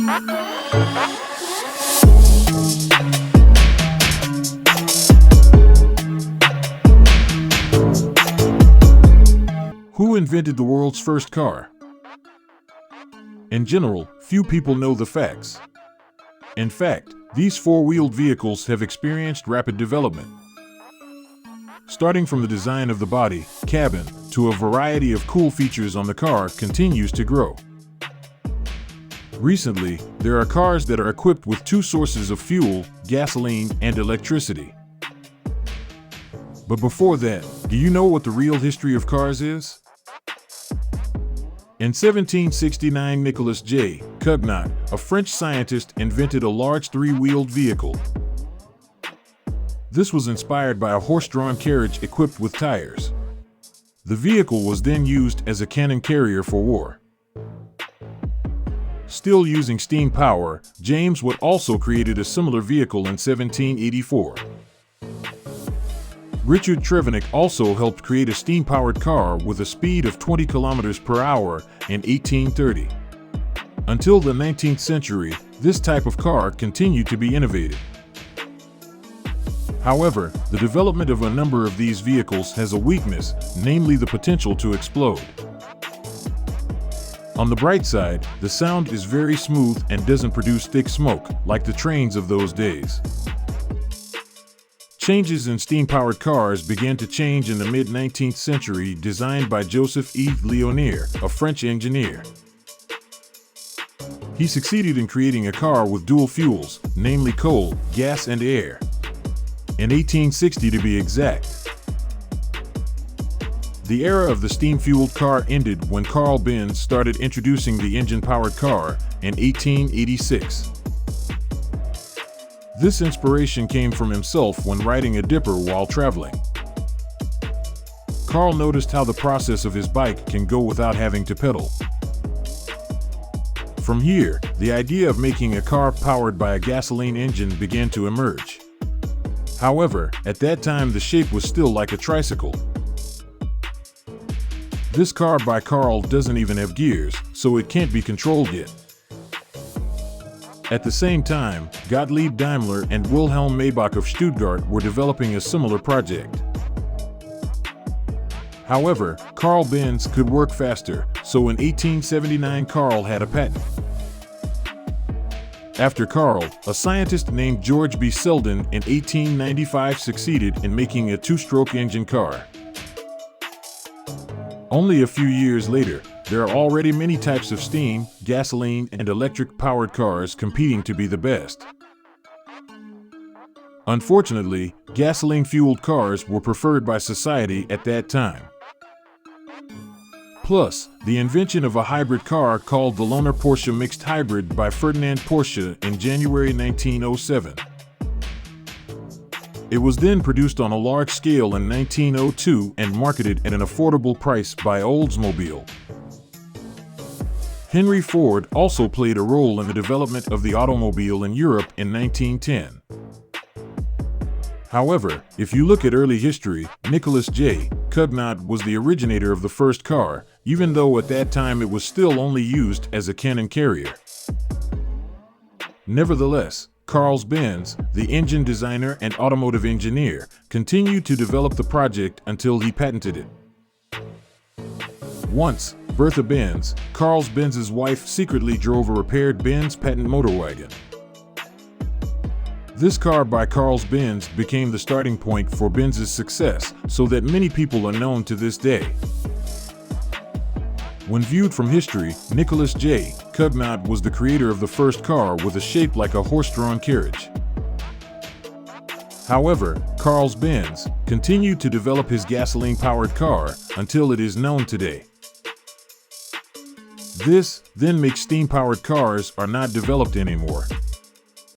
Who invented the world's first car? In general, few people know the facts. In fact, these four-wheeled vehicles have experienced rapid development. Starting from the design of the body, cabin, to a variety of cool features on the car continues to grow. Recently, there are cars that are equipped with two sources of fuel, gasoline and electricity. But before that, do you know what the real history of cars is? In 1769, Nicolas J. Cugnot, a French scientist, invented a large three-wheeled vehicle. This was inspired by a horse-drawn carriage equipped with tires. The vehicle was then used as a cannon carrier for war. Still using steam power, James Watt also created a similar vehicle in 1784. Richard Trevenick also helped create a steam-powered car with a speed of 20 kilometers per hour in 1830. Until the 19th century, this type of car continued to be innovated. However, the development of a number of these vehicles has a weakness, namely the potential to explode. On the bright side, the sound is very smooth and doesn't produce thick smoke, like the trains of those days. Changes in steam-powered cars began to change in the mid-19th century, designed by Joseph E. Léonnier, a French engineer. He succeeded in creating a car with dual fuels, namely coal, gas, and air. In 1860 to be exact. The era of the steam-fueled car ended when Carl Benz started introducing the engine-powered car in 1886. This inspiration came from himself when riding a dipper while traveling. Carl noticed how the process of his bike can go without having to pedal. From here, the idea of making a car powered by a gasoline engine began to emerge. However, at that time the shape was still like a tricycle. This car by Carl doesn't even have gears, so it can't be controlled yet. At the same time, Gottlieb Daimler and Wilhelm Maybach of Stuttgart were developing a similar project. However, Carl Benz could work faster, so in 1879 Carl had a patent. After Carl, a scientist named George B. Selden in 1895 succeeded in making a two-stroke engine car. Only a few years later, there are already many types of steam, gasoline, and electric-powered cars competing to be the best. Unfortunately, gasoline-fueled cars were preferred by society at that time. Plus, the invention of a hybrid car called the Lohner Porsche Mixed Hybrid by Ferdinand Porsche in January 1907. It was then produced on a large scale in 1902 and marketed at an affordable price by Oldsmobile. Henry Ford also played a role in the development of the automobile in Europe in 1910. However, if you look at early history, Nicolas J. Cugnot was the originator of the first car, even though at that time it was still only used as a cannon carrier. Nevertheless, Carl Benz, the engine designer and automotive engineer, continued to develop the project until he patented it. Once, Bertha Benz, Carl Benz's wife, secretly drove a repaired Benz patent motorwagon. This car by Carl Benz became the starting point for Benz's success, so that many people are known to this day. When viewed from history, Nicolas J. Cugnot was the creator of the first car with a shape like a horse-drawn carriage. However, Carl Benz continued to develop his gasoline-powered car until it is known today. This then makes steam-powered cars are not developed anymore.